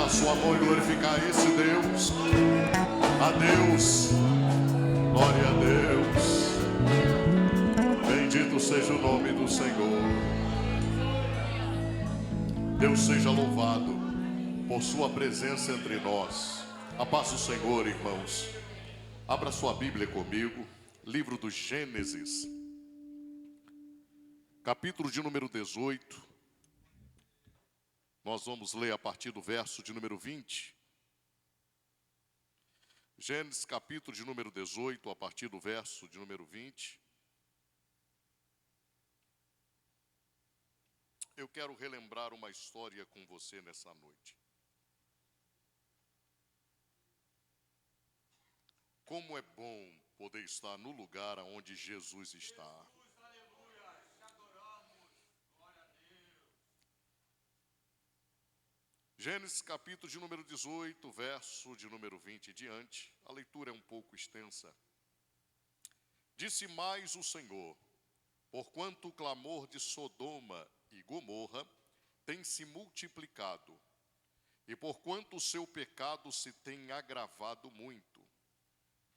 a sua mão e glorificar esse Deus. A Deus, glória a Deus. Bendito seja o nome do Senhor. Deus seja louvado por sua presença entre nós. A paz do Senhor, irmãos. Abra sua Bíblia comigo, livro do Gênesis, capítulo de número 18. Nós vamos ler a partir do verso de número 20. Gênesis capítulo de número 18, a partir do verso de número 20. Eu quero relembrar uma história com você nessa noite. Como é bom poder estar no lugar onde Jesus está. Gênesis capítulo de número 18, verso de número 20 e diante. A leitura é um pouco extensa. Disse mais o Senhor: porquanto o clamor de Sodoma e Gomorra tem se multiplicado, e porquanto o seu pecado se tem agravado muito,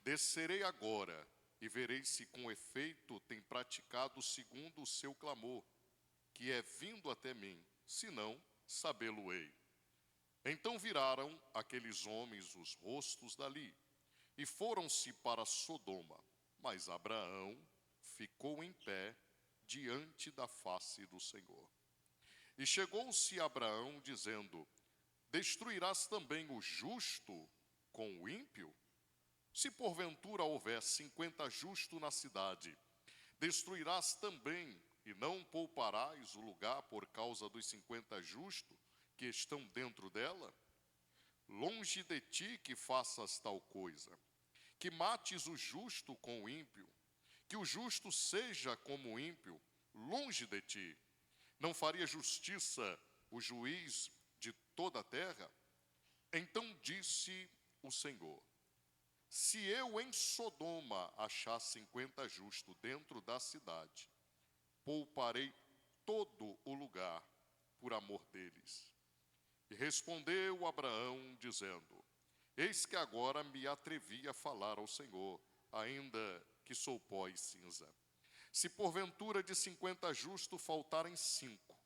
descerei agora e verei se com efeito tem praticado segundo o seu clamor, que é vindo até mim, se não, sabê-lo-ei. Então viraram aqueles homens os rostos dali, e foram-se para Sodoma, mas Abraão ficou em pé diante da face do Senhor. E chegou-se Abraão dizendo: destruirás também o justo com o ímpio? Se porventura houver 50 justos na cidade, destruirás também e não pouparás o lugar por causa dos 50 justos que estão dentro dela? Longe de ti que faças tal coisa, que mates o justo com o ímpio, que o justo seja como o ímpio, longe de ti. Não faria justiça o juiz de toda a terra? Então disse o Senhor: se eu em Sodoma achar 50 justos dentro da cidade, pouparei todo o lugar por amor deles. E respondeu Abraão, dizendo: eis que agora me atrevi a falar ao Senhor, ainda que sou pó e cinza. Se porventura de 50 justos faltarem 5,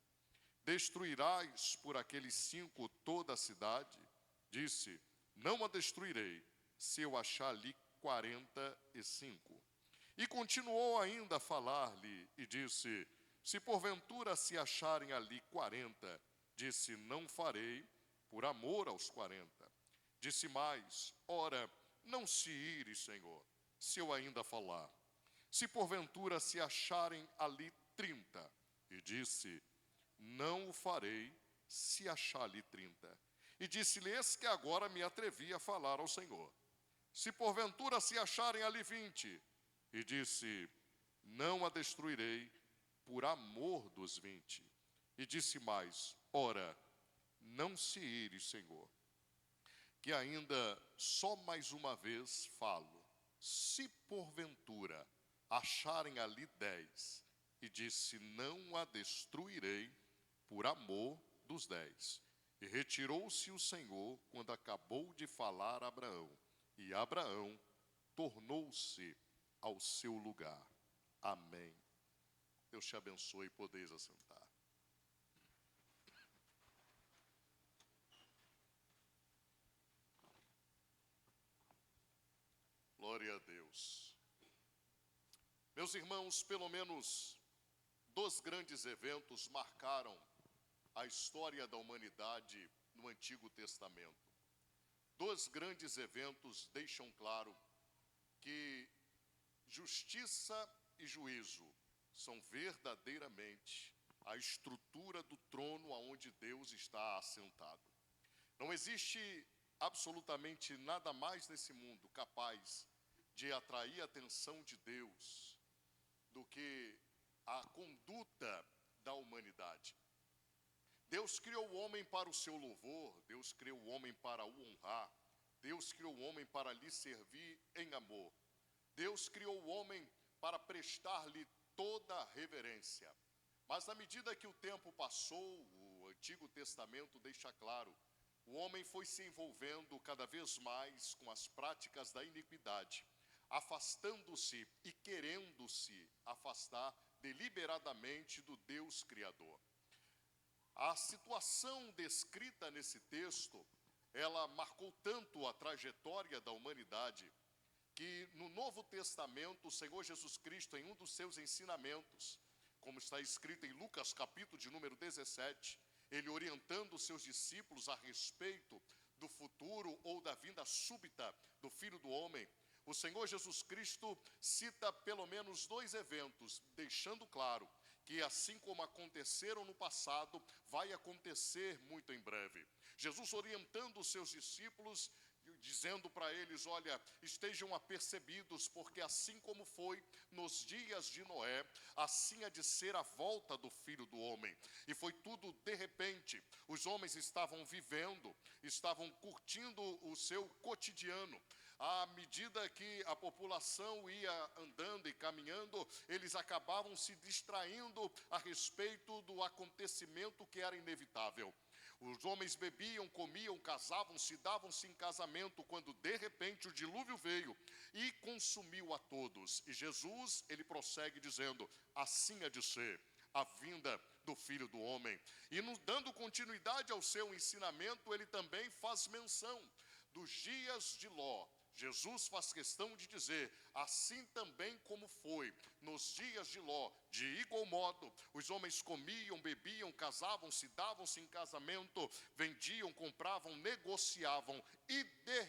destruirás por aqueles 5 toda a cidade? Disse: não a destruirei, se eu achar ali 45. E continuou ainda a falar-lhe, e disse: se porventura se acharem ali 40, disse: não farei por amor aos 40. Disse mais: ora, não se ire, Senhor, se eu ainda falar. Se porventura se acharem ali 30, e disse: não o farei se achar ali 30. E disse-lhe: eis que agora me atrevi a falar ao Senhor. Se porventura se acharem ali 20, e disse: não a destruirei por amor dos 20. E disse mais: ora, não se ire, Senhor, que ainda só mais uma vez falo. Se porventura acharem ali 10, e disse: não a destruirei por amor dos 10. E retirou-se o Senhor quando acabou de falar a Abraão, e Abraão tornou-se ao seu lugar. Amém. Deus te abençoe, podeis assentar. Glória a Deus. Meus irmãos, pelo menos 2 grandes eventos marcaram a história da humanidade no Antigo Testamento. 2 grandes eventos deixam claro que justiça e juízo são verdadeiramente a estrutura do trono aonde Deus está assentado. Não existe absolutamente nada mais nesse mundo capaz de atrair a atenção de Deus do que a conduta da humanidade. Deus criou o homem para o seu louvor, Deus criou o homem para o honrar, Deus criou o homem para lhe servir em amor. Deus criou o homem para prestar-lhe toda a reverência. Mas na medida que o tempo passou, o Antigo Testamento deixa claro o homem foi se envolvendo cada vez mais com as práticas da iniquidade, afastando-se e querendo-se afastar deliberadamente do Deus Criador. A situação descrita nesse texto, ela marcou tanto a trajetória da humanidade, que no Novo Testamento, o Senhor Jesus Cristo, em um dos seus ensinamentos, como está escrito em Lucas capítulo de número 17, ele orientando os seus discípulos a respeito do futuro ou da vinda súbita do Filho do Homem, o Senhor Jesus Cristo cita pelo menos 2 eventos, deixando claro que assim como aconteceram no passado, vai acontecer muito em breve. Jesus orientando os seus discípulos, dizendo para eles, olha, estejam apercebidos, porque assim como foi nos dias de Noé, assim há de ser a volta do Filho do Homem. E foi tudo de repente. Os homens estavam vivendo, estavam curtindo o seu cotidiano. À medida que a população ia andando e caminhando, eles acabavam se distraindo a respeito do acontecimento que era inevitável. Os homens bebiam, comiam, casavam-se, davam-se em casamento, quando de repente o dilúvio veio e consumiu a todos. E Jesus, ele prossegue dizendo, assim há de ser a vinda do Filho do Homem. E dando continuidade ao seu ensinamento, ele também faz menção dos dias de Ló. Jesus faz questão de dizer, assim também como foi nos dias de Ló, de igual modo, os homens comiam, bebiam, casavam-se, davam-se em casamento, vendiam, compravam, negociavam, e de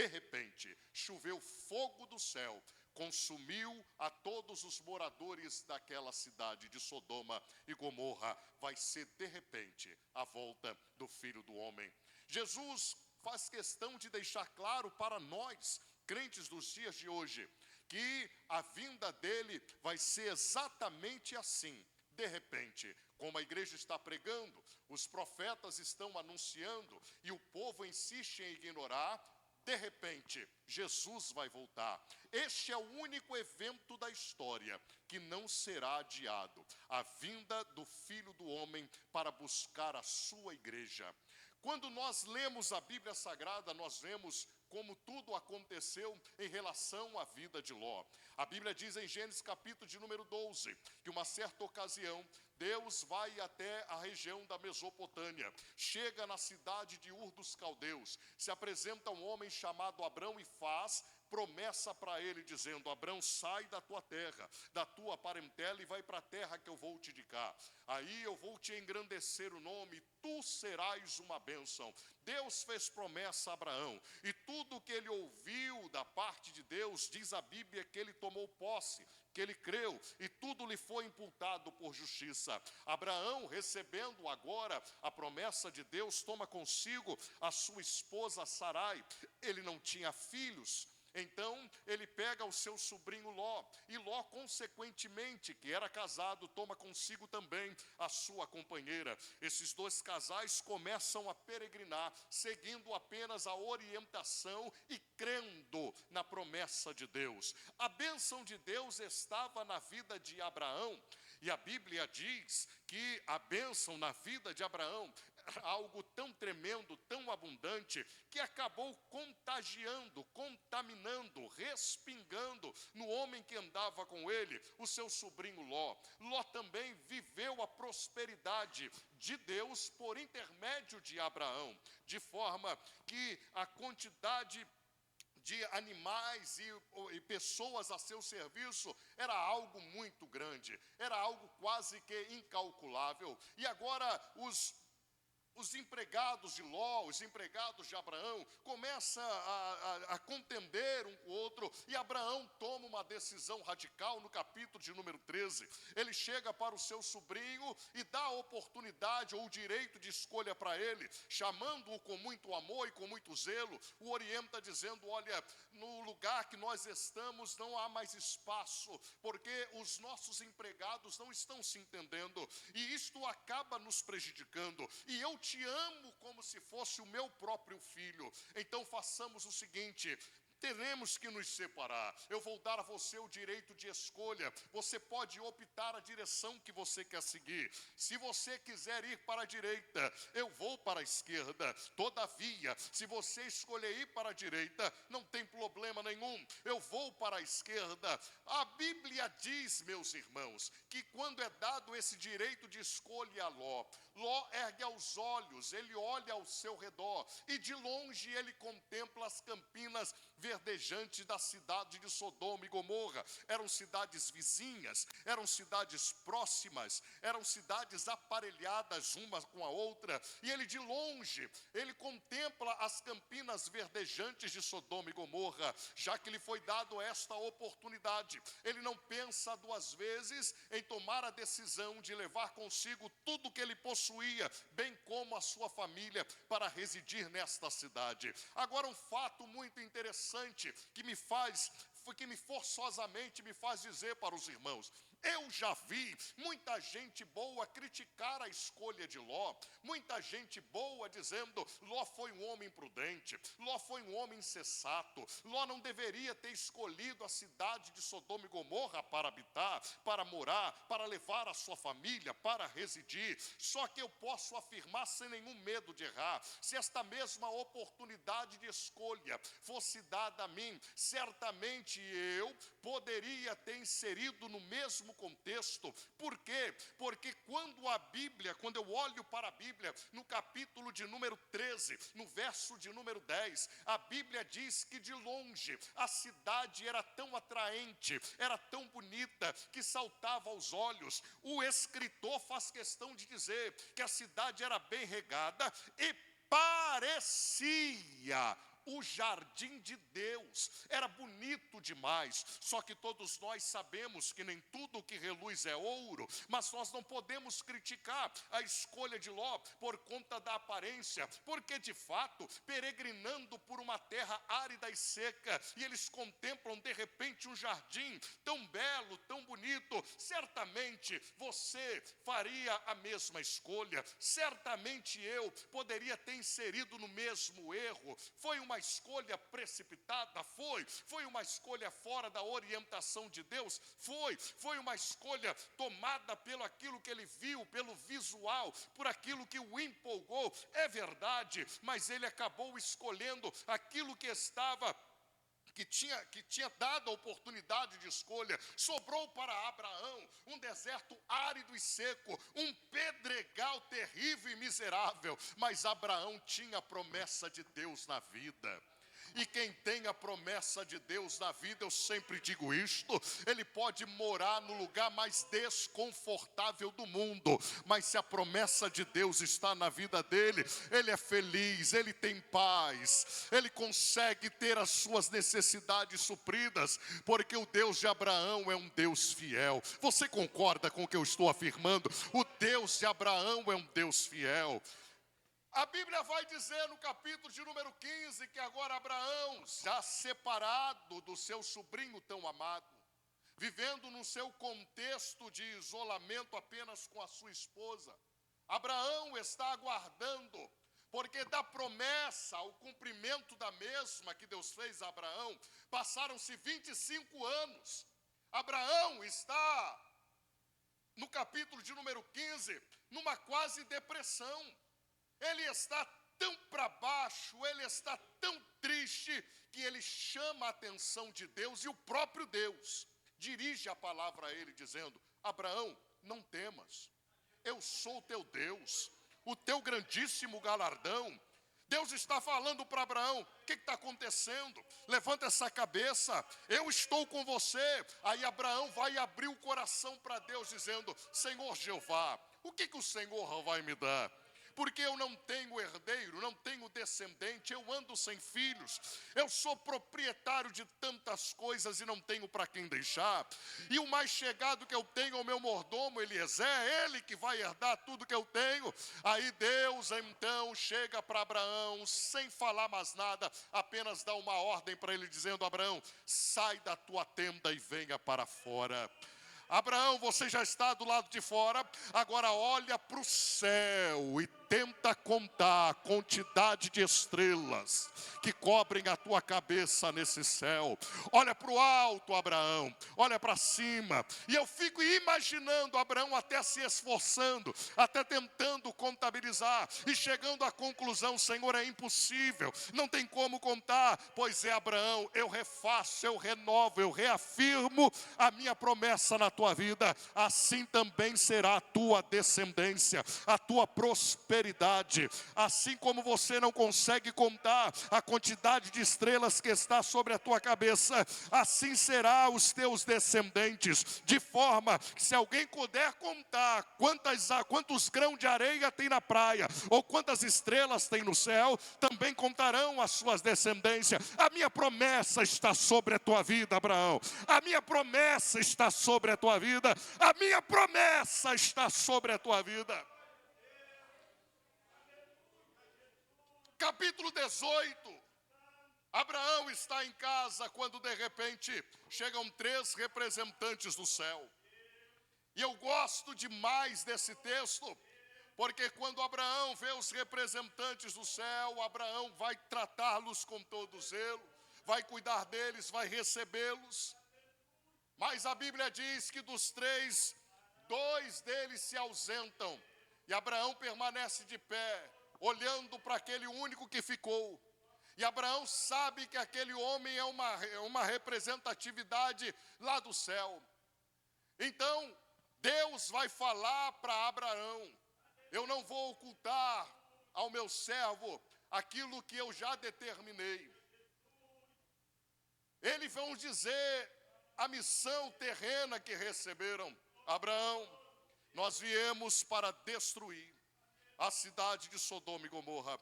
repente, choveu fogo do céu, consumiu a todos os moradores daquela cidade de Sodoma e Gomorra. Vai ser de repente a volta do Filho do Homem. Jesus faz questão de deixar claro para nós, crentes dos dias de hoje, que a vinda dele vai ser exatamente assim, de repente, como a igreja está pregando, os profetas estão anunciando e o povo insiste em ignorar. De repente, Jesus vai voltar. Este é o único evento da história que não será adiado, a vinda do Filho do Homem para buscar a sua igreja. Quando nós lemos a Bíblia Sagrada, nós vemos como tudo aconteceu em relação à vida de Ló. A Bíblia diz em Gênesis capítulo de número 12, que uma certa ocasião, Deus vai até a região da Mesopotâmia, chega na cidade de Ur dos Caldeus, se apresenta um homem chamado Abrão e faz promessa para ele, dizendo, Abrão, sai da tua terra, da tua parentela e vai para a terra que eu vou te indicar. Aí eu vou te engrandecer o nome, tu serás uma bênção. Deus fez promessa a Abraão, e tudo que ele ouviu da parte de Deus, diz a Bíblia que ele tomou posse, que ele creu, e tudo lhe foi imputado por justiça. Abraão, recebendo agora a promessa de Deus, toma consigo a sua esposa Sarai. Ele não tinha filhos, então ele pega o seu sobrinho Ló, e Ló consequentemente, que era casado, toma consigo também a sua companheira. Esses 2 casais começam a peregrinar, seguindo apenas a orientação e crendo na promessa de Deus. A bênção de Deus estava na vida de Abraão, e a Bíblia diz que a bênção na vida de Abraão era algo tão tremendo, tão abundante, que acabou contagiando, contaminando, respingando no homem que andava com ele, o seu sobrinho Ló. Ló também viveu a prosperidade de Deus por intermédio de Abraão, de forma que a quantidade de animais e pessoas a seu serviço era algo muito grande, era algo quase que incalculável. E agora os empregados de Ló, os empregados de Abraão, começam a contender um com o outro, e Abraão toma uma decisão radical no capítulo de número 13. Ele chega para o seu sobrinho e dá a oportunidade ou o direito de escolha para ele, chamando-o com muito amor e com muito zelo, o orienta dizendo, olha, no lugar que nós estamos não há mais espaço, porque os nossos empregados não estão se entendendo, e isto acaba nos prejudicando, e eu te amo como se fosse o meu próprio filho. Então façamos o seguinte, teremos que nos separar. Eu vou dar a você o direito de escolha. Você pode optar a direção que você quer seguir. Se você quiser ir para a direita, eu vou para a esquerda. Todavia, se você escolher ir para a direita, não tem problema nenhum. Eu vou para a esquerda. A Bíblia diz, meus irmãos, que quando é dado esse direito de escolha a Ló, Ló ergue aos olhos, ele olha ao seu redor e de longe ele contempla as campinas verdejantes da cidade de Sodoma e Gomorra. Eram cidades vizinhas, eram cidades próximas, eram cidades aparelhadas uma com a outra, e ele de longe, ele contempla as campinas verdejantes de Sodoma e Gomorra, já que lhe foi dado esta oportunidade. Ele não pensa duas vezes em tomar a decisão de levar consigo tudo que ele possuía, bem como a sua família, para residir nesta cidade. Agora, um fato muito interessante que forçosamente me faz dizer para os irmãos: eu já vi muita gente boa criticar a escolha de Ló, muita gente boa dizendo: Ló foi um homem prudente, Ló foi um homem insensato, Ló não deveria ter escolhido a cidade de Sodoma e Gomorra para habitar, para morar, para levar a sua família, para residir. Só que eu posso afirmar sem nenhum medo de errar, se esta mesma oportunidade de escolha fosse dada a mim, certamente eu poderia ter inserido no mesmo contexto. Por quê? Porque quando eu olho para a Bíblia, no capítulo de número 13, no verso de número 10, a Bíblia diz que de longe a cidade era tão atraente, era tão bonita, que saltava aos olhos. O escritor faz questão de dizer que a cidade era bem regada e parecia o jardim de Deus, era bonito demais. Só que todos nós sabemos que nem tudo que reluz é ouro, mas nós não podemos criticar a escolha de Ló por conta da aparência, porque de fato, peregrinando por uma terra árida e seca, e eles contemplam de repente um jardim tão belo, tão bonito, certamente você faria a mesma escolha, certamente eu poderia ter inserido no mesmo erro. Foi uma escolha precipitada? Foi uma escolha fora da orientação de Deus? Foi uma escolha tomada pelo aquilo que ele viu, pelo visual, por aquilo que o empolgou, é verdade, mas ele acabou escolhendo aquilo que tinha dado a oportunidade de escolha. Sobrou para Abraão um deserto árido e seco, um pedregal terrível e miserável, mas Abraão tinha a promessa de Deus na vida. E quem tem a promessa de Deus na vida, eu sempre digo isto, ele pode morar no lugar mais desconfortável do mundo, mas se a promessa de Deus está na vida dele, ele é feliz, ele tem paz, ele consegue ter as suas necessidades supridas, porque o Deus de Abraão é um Deus fiel. Você concorda com o que eu estou afirmando? O Deus de Abraão é um Deus fiel. A Bíblia vai dizer no capítulo de número 15 que agora Abraão, já separado do seu sobrinho tão amado, vivendo no seu contexto de isolamento apenas com a sua esposa, Abraão está aguardando, porque da promessa ao cumprimento da mesma que Deus fez a Abraão, passaram-se 25 anos. Abraão está, no capítulo de número 15, numa quase depressão. Ele está tão para baixo, ele está tão triste, que ele chama a atenção de Deus, e o próprio Deus dirige a palavra a ele, dizendo: Abraão, não temas, eu sou o teu Deus, o teu grandíssimo galardão. Deus está falando para Abraão: o que está acontecendo? Levanta essa cabeça, eu estou com você. Aí Abraão vai abrir o coração para Deus, dizendo: Senhor Jeová, o que o Senhor vai me dar? Porque eu não tenho herdeiro, não tenho descendente, eu ando sem filhos, eu sou proprietário de tantas coisas e não tenho para quem deixar. E o mais chegado que eu tenho é o meu mordomo Eliezer, é ele que vai herdar tudo que eu tenho. Aí Deus então chega para Abraão, sem falar mais nada, apenas dá uma ordem para ele, dizendo: Abraão, sai da tua tenda e venha para fora. Abraão, você já está do lado de fora, agora olha para o céu e tenta contar a quantidade de estrelas que cobrem a tua cabeça nesse céu. Olha para o alto, Abraão, olha para cima. E eu fico imaginando Abraão até se esforçando, até tentando contabilizar e chegando à conclusão: Senhor, é impossível, não tem como contar. Pois é, Abraão, eu refaço, eu renovo, eu reafirmo a minha promessa na tua vida. Assim também será a tua descendência, a tua prosperidade. Assim como você não consegue contar a quantidade de estrelas que está sobre a tua cabeça, assim será os teus descendentes. De forma que, se alguém puder contar quantos grãos de areia tem na praia, ou quantas estrelas tem no céu, também contarão as suas descendências. A minha promessa está sobre a tua vida, Abraão. A minha promessa está sobre a tua vida. A minha promessa está sobre a tua vida. Capítulo 18. Abraão está em casa quando de repente chegam 3 representantes do céu. E eu gosto demais desse texto, porque quando Abraão vê os representantes do céu, Abraão vai tratá-los com todo zelo, vai cuidar deles, vai recebê-los. Mas a Bíblia diz que dos 3, 2 deles se ausentam. E Abraão permanece de pé, olhando para aquele único que ficou. E Abraão sabe que aquele homem é uma representatividade lá do céu. Então, Deus vai falar para Abraão: eu não vou ocultar ao meu servo aquilo que eu já determinei. Eles vão dizer a missão terrena que receberam: Abraão, nós viemos para destruir a cidade de Sodoma e Gomorra,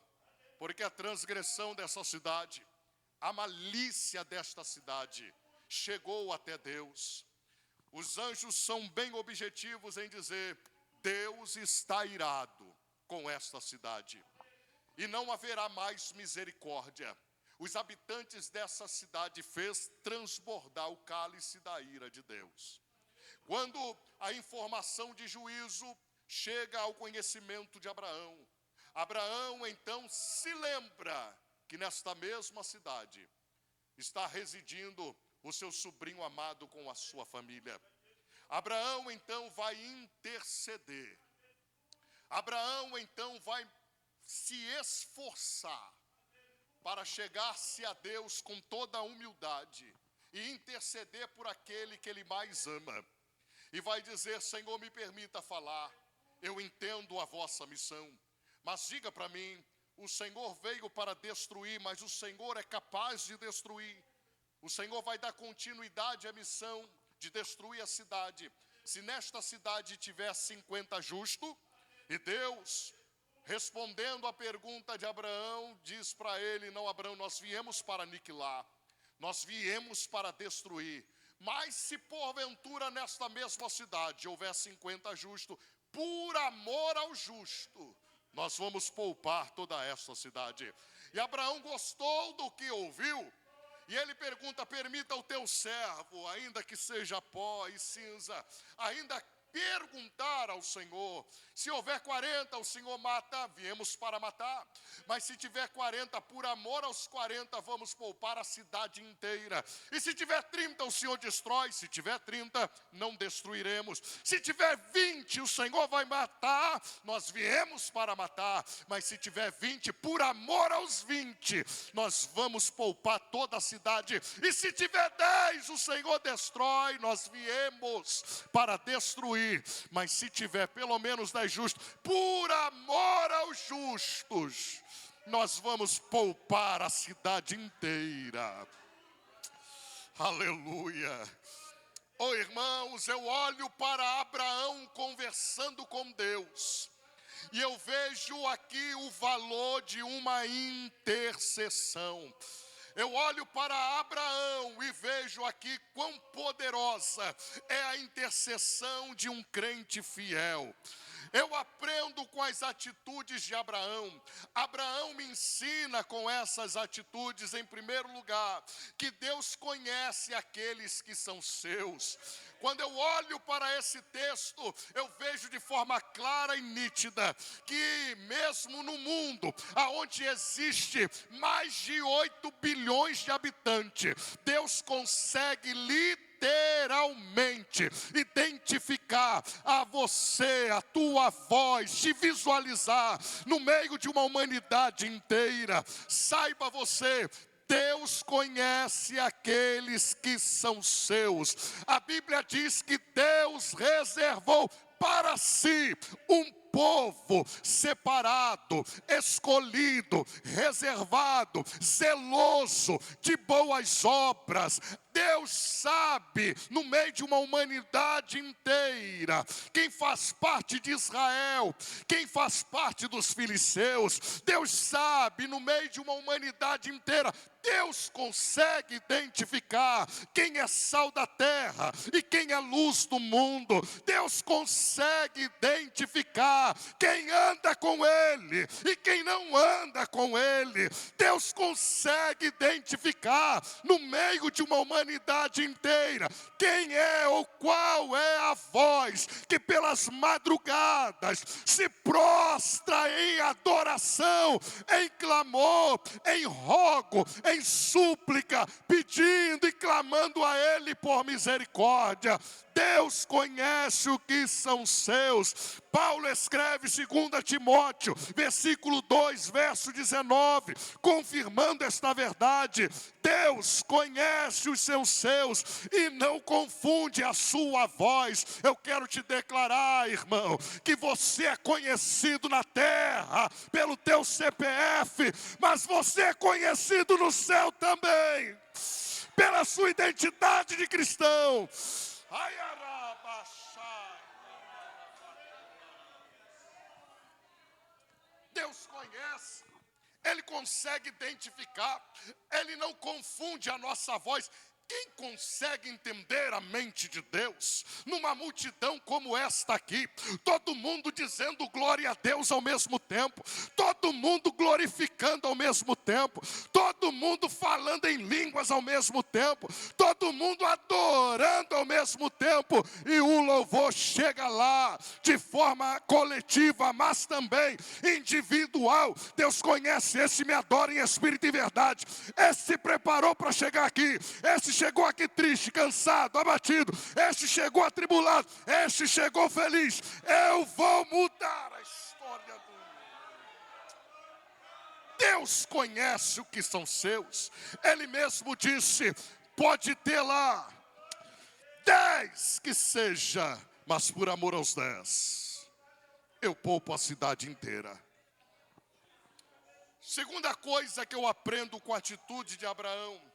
porque a transgressão dessa cidade, a malícia desta cidade chegou até Deus. Os anjos são bem objetivos em dizer: Deus está irado com esta cidade e não haverá mais misericórdia. Os habitantes dessa cidade fez transbordar o cálice da ira de Deus. Quando a informação de juízo chega ao conhecimento de Abraão, Abraão então se lembra que nesta mesma cidade está residindo o seu sobrinho amado com a sua família. Abraão então vai interceder. Abraão então vai se esforçar para chegar-se a Deus com toda a humildade e interceder por aquele que ele mais ama. E vai dizer: Senhor, me permita falar, eu entendo a vossa missão, mas diga para mim, o Senhor veio para destruir, mas o Senhor é capaz de destruir. O Senhor vai dar continuidade à missão de destruir a cidade. Se nesta cidade tiver 50 justos, e Deus, respondendo à pergunta de Abraão, diz para ele: não, Abraão, nós viemos para aniquilar, nós viemos para destruir. Mas se porventura nesta mesma cidade houver 50 justos, por amor ao justo, nós vamos poupar toda esta cidade. E Abraão gostou do que ouviu, e ele pergunta: permita ao teu servo, ainda que seja pó e cinza, ainda perguntar ao Senhor. Se houver 40, o Senhor mata, viemos para matar. Mas se tiver 40, por amor aos 40, vamos poupar a cidade inteira. E se tiver 30, o Senhor destrói. Se tiver 30, não destruiremos. Se tiver 20, o Senhor vai matar. Nós viemos para matar. Mas se tiver 20, por amor aos 20, nós vamos poupar toda a cidade. E se tiver 10, o Senhor destrói. Nós viemos para destruir. Mas se tiver pelo menos 10 justos, por amor aos justos, nós vamos poupar a cidade inteira. Aleluia. Oh, irmãos, eu olho para Abraão conversando com Deus, e eu vejo aqui o valor de uma intercessão. Eu olho para Abraão e vejo aqui quão poderosa é a intercessão de um crente fiel. Eu aprendo com as atitudes de Abraão. Abraão me ensina com essas atitudes, em primeiro lugar, que Deus conhece aqueles que são seus. Quando eu olho para esse texto, eu vejo de forma clara e nítida que mesmo no mundo, onde existe mais de 8 bilhões de habitantes, Deus consegue literalmente identificar a você, a tua voz, te visualizar no meio de uma humanidade inteira. Saiba você, Deus conhece aqueles que são seus. A Bíblia diz que Deus reservou para si um povo separado, escolhido, reservado, zeloso de boas obras. Deus sabe, no meio de uma humanidade inteira, quem faz parte de Israel, quem faz parte dos filisteus. Deus sabe, no meio de uma humanidade inteira, Deus consegue identificar quem é sal da terra e quem é luz do mundo. Deus consegue identificar quem anda com Ele e quem não anda com Ele. Deus consegue identificar no meio de uma humanidade inteira quem é ou qual é a voz que pelas madrugadas se prostra em adoração, em clamor, em rogo, em súplica, pedindo e clamando a Ele por misericórdia. Deus conhece o que são seus. Paulo escreve 2 Timóteo, versículo 2, verso 19, confirmando esta verdade. Deus conhece os seus e não confunde a sua voz. Eu quero te declarar, irmão, que você é conhecido na terra pelo teu CPF, mas você é conhecido no céu também, pela sua identidade de cristão. Deus conhece, Ele consegue identificar, Ele não confunde a nossa voz. Quem consegue entender a mente de Deus numa multidão como esta aqui? Todo mundo dizendo glória a Deus ao mesmo tempo, todo mundo glorificando ao mesmo tempo, todo mundo falando em línguas ao mesmo tempo, todo mundo adorando ao mesmo tempo, e o louvor chega lá de forma coletiva, mas também individual. Deus conhece, esse me adora em espírito e verdade, esse se preparou para chegar aqui, esse chegou aqui triste, cansado, abatido, este chegou atribulado, este chegou feliz. Eu vou mudar a história do mundo. Deus conhece o que são seus. Ele mesmo disse: pode ter lá 10 que seja, mas por amor aos 10 eu poupo a cidade inteira. Segunda coisa que eu aprendo com a atitude de Abraão: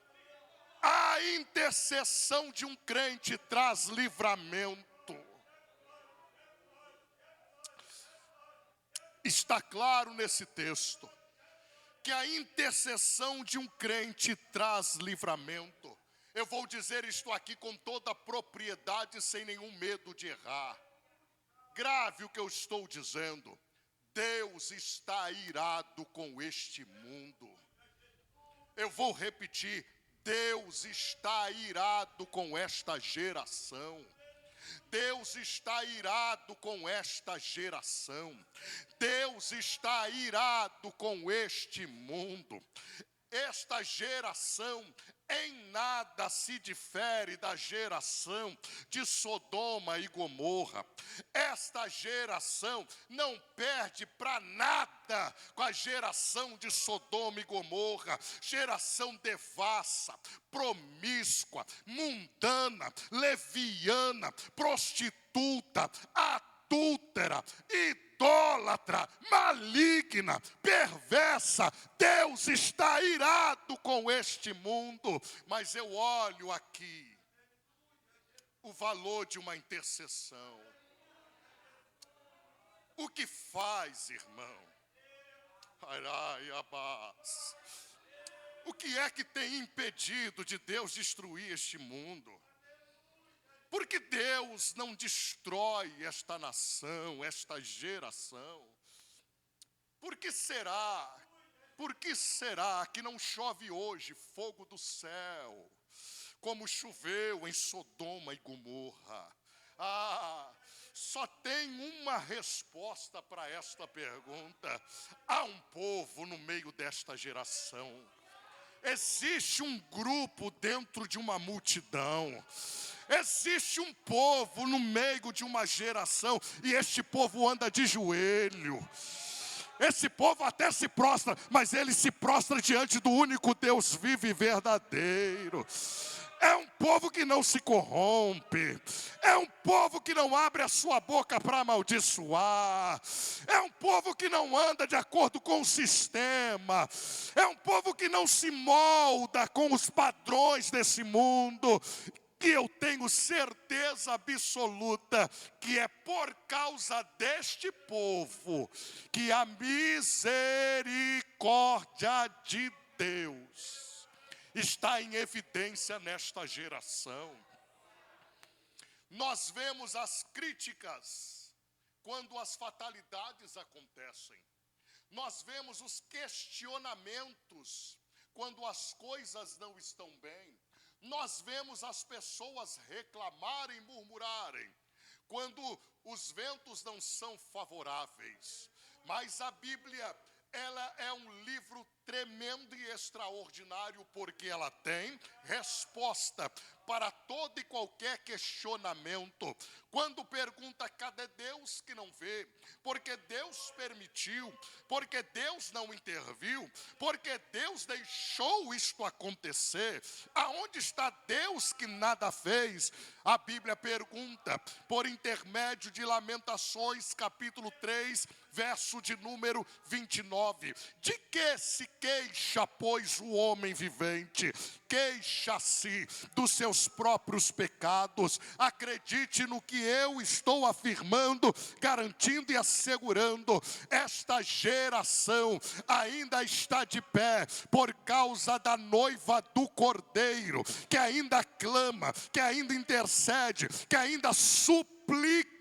a intercessão de um crente traz livramento. Está claro nesse texto que a intercessão de um crente traz livramento. Eu vou dizer isto aqui com toda a propriedade, sem nenhum medo de errar. Grave o que eu estou dizendo. Deus está irado com este mundo. Eu vou repetir. Deus está irado com esta geração. Deus está irado com esta geração. Deus está irado com este mundo. Esta geração em nada se difere da geração de Sodoma e Gomorra. Esta geração não perde para nada com a geração de Sodoma e Gomorra. Geração devassa, promíscua, mundana, leviana, prostituta, adúltera, idólatra, maligna, perversa. Deus está irado com este mundo. Mas eu olho aqui o valor de uma intercessão. O que faz, irmão? O que é que tem impedido de Deus destruir este mundo? Por que Deus não destrói esta nação, esta geração? Por que será? Por que será que não chove hoje fogo do céu, como choveu em Sodoma e Gomorra? Só tem uma resposta para esta pergunta. Há um povo no meio desta geração. Existe um grupo dentro de uma multidão. Existe um povo no meio de uma geração. E este povo anda de joelho. Esse povo até se prostra, mas ele se prostra diante do único Deus vivo e verdadeiro. É um povo que não se corrompe. É um povo que não abre a sua boca para amaldiçoar. É um povo que não anda de acordo com o sistema. É um povo que não se molda com os padrões desse mundo. E eu tenho certeza absoluta que é por causa deste povo que a misericórdia de Deus está em evidência nesta geração. Nós vemos as críticas quando as fatalidades acontecem. Nós vemos os questionamentos quando as coisas não estão bem. Nós vemos as pessoas reclamarem, murmurarem, quando os ventos não são favoráveis. Mas a Bíblia, ela é um livro tremendo e extraordinário, porque ela tem resposta para todo e qualquer questionamento. Quando pergunta, cadê Deus que não vê? Porque Deus permitiu, porque Deus não interviu, porque Deus deixou isto acontecer. Aonde está Deus que nada fez? A Bíblia pergunta, por intermédio de Lamentações, capítulo 3, verso de número 29. De que se queixa, pois, o homem vivente? Queixa-se dos seus próprios pecados. Acredite no que eu estou afirmando, garantindo e assegurando. Esta geração ainda está de pé por causa da noiva do Cordeiro, que ainda clama, que ainda intercede, que ainda suplica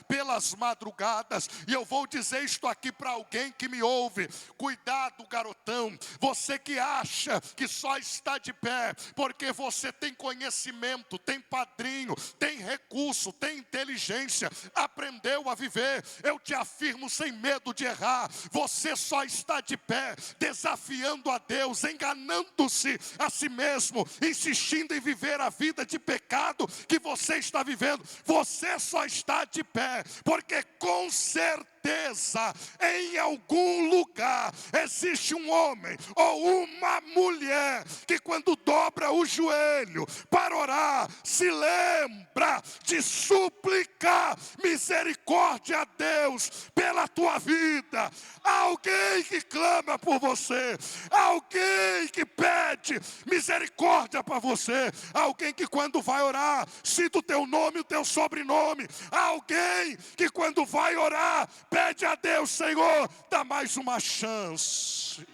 pelas madrugadas. E eu vou dizer isto aqui para alguém que me ouve: cuidado, garotão, você que acha que só está de pé porque você tem conhecimento, tem padrinho, tem recurso, tem inteligência, aprendeu a viver. Eu te afirmo sem medo de errar, você só está de pé desafiando a Deus, enganando-se a si mesmo, insistindo em viver a vida de pecado que você está vivendo. Você só está de pé porque com certeza em algum lugar existe um homem ou uma mulher que, quando dobra o joelho para orar, se lembra de suplicar misericórdia a Deus pela tua vida. Alguém que clama por você, alguém que pede misericórdia para você, alguém que, quando vai orar, cita o teu nome e o teu sobrenome. Alguém que, quando vai orar, pede a Deus: Senhor, dá mais uma chance.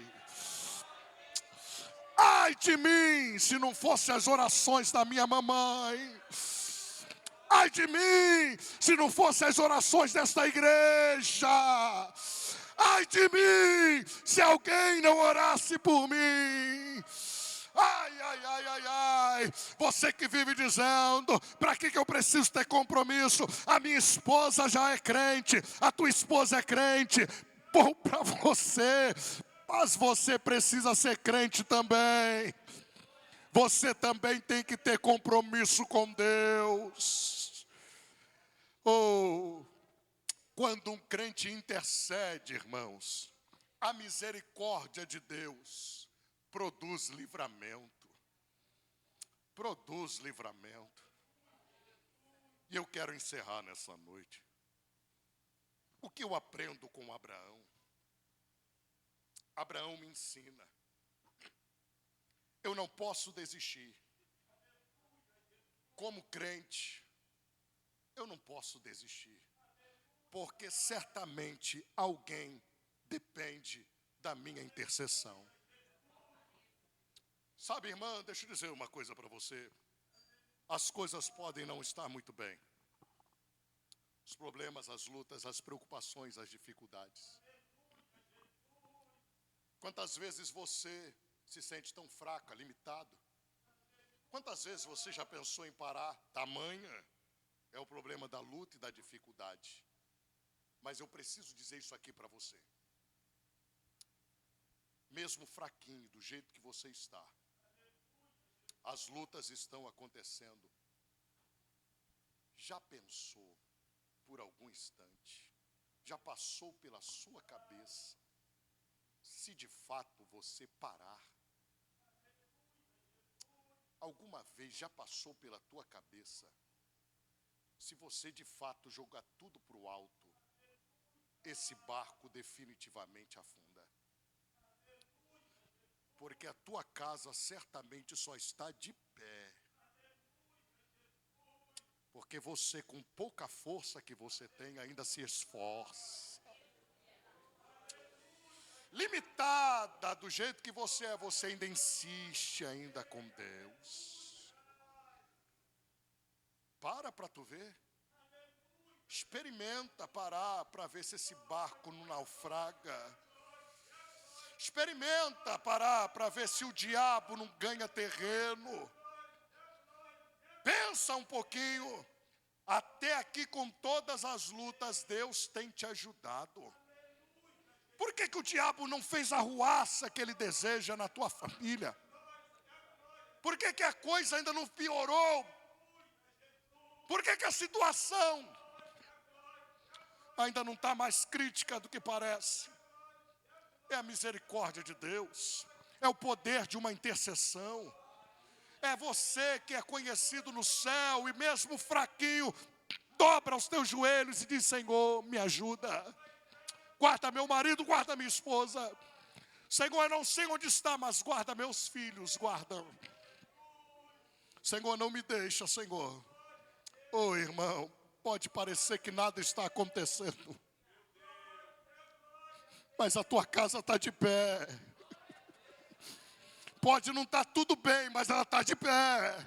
Ai de mim, se não fossem as orações da minha mamãe. Ai de mim, se não fossem as orações desta igreja. Ai de mim, se alguém não orasse por mim. Ai, ai, ai, ai, ai. Você que vive dizendo: para que eu preciso ter compromisso? A minha esposa já é crente, a tua esposa é crente. Bom para você, mas você precisa ser crente também. Você também tem que ter compromisso com Deus. Quando um crente intercede, irmãos, a misericórdia de Deus produz livramento. Produz livramento. E eu quero encerrar nessa noite. O que eu aprendo com Abraão? Abraão me ensina: eu não posso desistir. Como crente, eu não posso desistir. Porque certamente alguém depende da minha intercessão. Sabe, irmã, deixa eu dizer uma coisa para você. as coisas podem não estar muito bem. Os problemas, as lutas, as preocupações, as dificuldades. Quantas vezes você se sente tão fraca, limitado? Quantas vezes você já pensou em parar? Tamanha é o problema da luta e da dificuldade. Mas eu preciso dizer isso aqui para você. Mesmo fraquinho, do jeito que você está, as lutas estão acontecendo. Já pensou por algum instante, já passou pela sua cabeça, se de fato você parar? Alguma vez já passou pela tua cabeça, se você de fato jogar tudo para o alto, esse barco definitivamente afunda? Porque a tua casa certamente só está de pé porque você, com pouca força que você tem, ainda se esforça. Limitada do jeito que você é, você ainda insiste ainda com Deus. Para tu ver. Experimenta parar para ver se esse barco não naufraga. Experimenta parar para ver se o diabo não ganha terreno. Pensa um pouquinho. Até aqui, com todas as lutas, Deus tem te ajudado. Por que o diabo não fez a ruaça que ele deseja na tua família? Por que a coisa ainda não piorou? Por que a situação ainda não está mais crítica do que parece? É a misericórdia de Deus, é o poder de uma intercessão. É você que é conhecido no céu e mesmo fraquinho, dobra os teus joelhos e diz: Senhor, me ajuda. Guarda meu marido, guarda minha esposa. Senhor, eu não sei onde está, mas guarda meus filhos, guarda. Senhor, não me deixa, Senhor. Oh, irmão, pode parecer que nada está acontecendo, mas a tua casa está de pé. Pode não estar tudo bem, mas ela está de pé.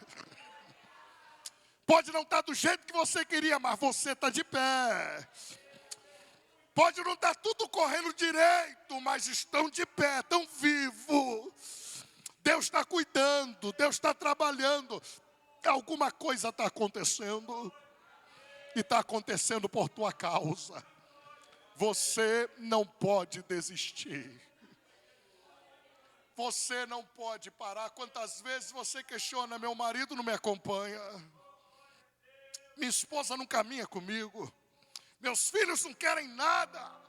Pode não estar do jeito que você queria, mas você está de pé. Pode não estar tudo correndo direito, mas estão de pé, estão vivos. Deus está cuidando, Deus está trabalhando. Alguma coisa está acontecendo. E está acontecendo por tua causa. Você não pode desistir. Você não pode parar. Quantas vezes você questiona: meu marido não me acompanha, minha esposa não caminha comigo, meus filhos não querem nada.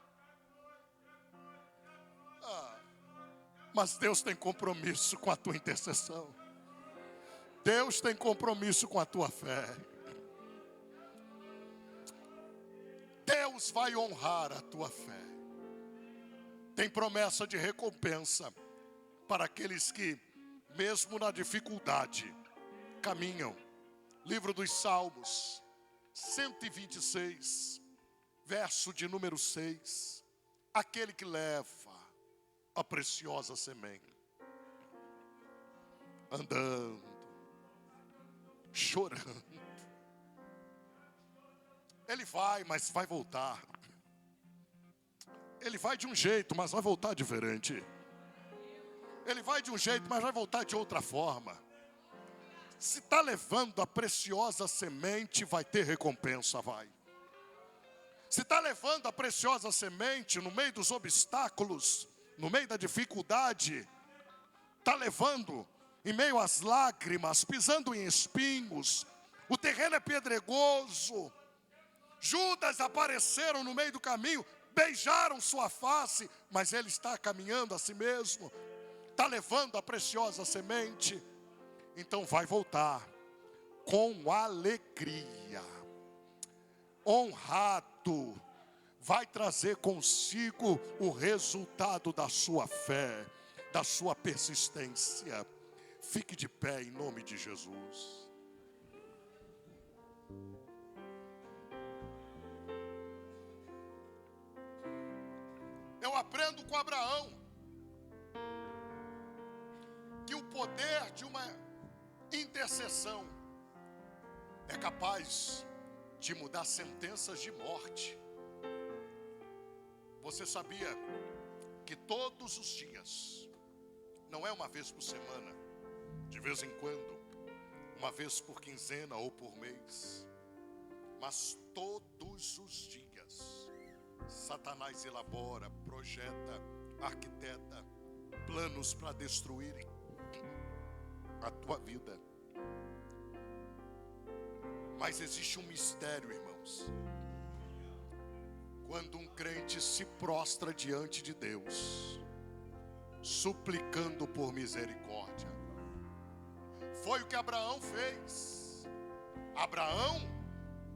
Mas Deus tem compromisso com a tua intercessão. Deus tem compromisso com a tua fé. Deus vai honrar a tua fé. Tem promessa de recompensa para aqueles que, mesmo na dificuldade, caminham. Livro dos Salmos, 126, verso de número 6. Aquele que leva a preciosa semente, andando, chorando. Ele vai, mas vai voltar. Ele vai de um jeito, mas vai voltar diferente. Ele vai de um jeito, mas vai voltar de outra forma. Se está levando a preciosa semente, vai ter recompensa, vai. Se está levando a preciosa semente no meio dos obstáculos, no meio da dificuldade, está levando em meio às lágrimas, pisando em espinhos, o terreno é pedregoso. Judas apareceram no meio do caminho, beijaram sua face, mas ele está caminhando a si mesmo, está levando a preciosa semente. Então vai voltar com alegria, honrado, vai trazer consigo o resultado da sua fé, da sua persistência. Fique de pé em nome de Jesus. Eu aprendo com Abraão que o poder de uma intercessão é capaz de mudar sentenças de morte. Você sabia que todos os dias, não é uma vez por semana, de vez em quando, uma vez por quinzena ou por mês, mas todos os dias, Satanás elabora, projeta, arquiteta planos para destruírem a tua vida. Mas existe um mistério, irmãos. Quando um crente se prostra diante de Deus, suplicando por misericórdia. Foi o que Abraão fez. Abraão,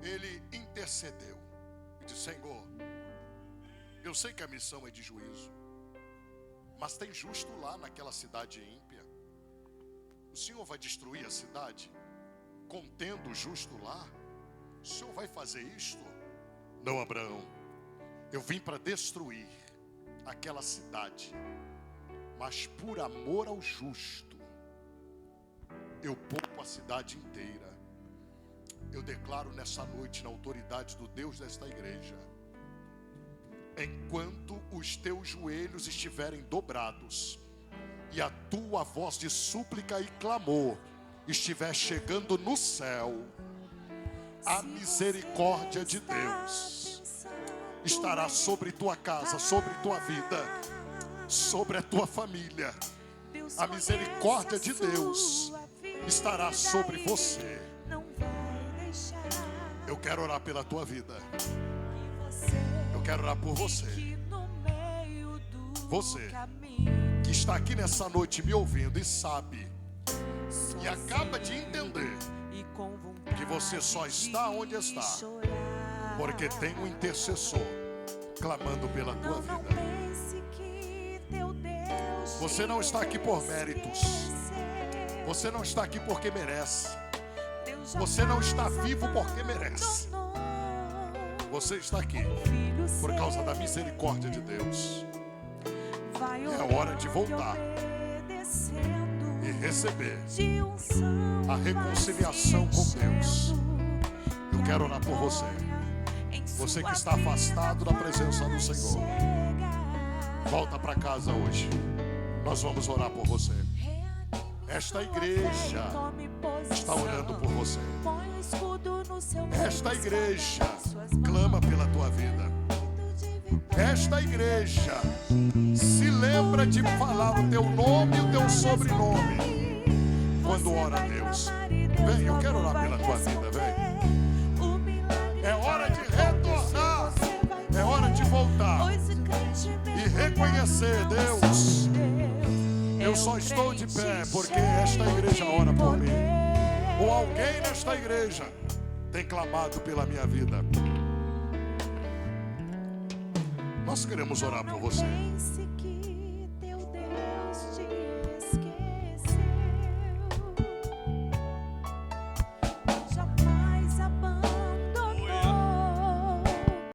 ele intercedeu e disse: Senhor, eu sei que a missão é de juízo, mas tem justo lá naquela cidade ímpia. O Senhor vai destruir a cidade, contendo o justo lá? O Senhor vai fazer isto? Não, Abraão, eu vim para destruir aquela cidade, mas por amor ao justo, eu poupo a cidade inteira. Eu declaro nessa noite, na autoridade do Deus desta igreja, enquanto os teus joelhos estiverem dobrados e a tua voz de súplica e clamor estiver chegando no céu, a misericórdia de Deus estará sobre tua casa, sobre tua vida, sobre a tua família. A misericórdia de Deus estará sobre você. Eu quero orar pela tua vida. Eu quero orar por você. Você que está aqui nessa noite me ouvindo e sabe e acaba de entender que você só está onde está porque tem um intercessor clamando pela tua vida. Você não está aqui por méritos. Você não está aqui porque merece. Você não está vivo porque merece. Você está aqui por causa da misericórdia de Deus. É hora de voltar e receber a reconciliação com Deus. Eu quero orar por você. Você que está afastado da presença do Senhor, volta para casa hoje. Nós vamos orar por você. Esta igreja está orando por você. Esta igreja clama pela tua vida. Esta igreja se lembra de falar o teu nome e o teu sobrenome quando ora a Deus. Vem, eu quero orar pela tua vida, vem. É hora de retornar, é hora de voltar e reconhecer: Deus, eu só estou de pé porque esta igreja ora por mim, ou alguém nesta igreja tem clamado pela minha vida. Nós queremos orar por você.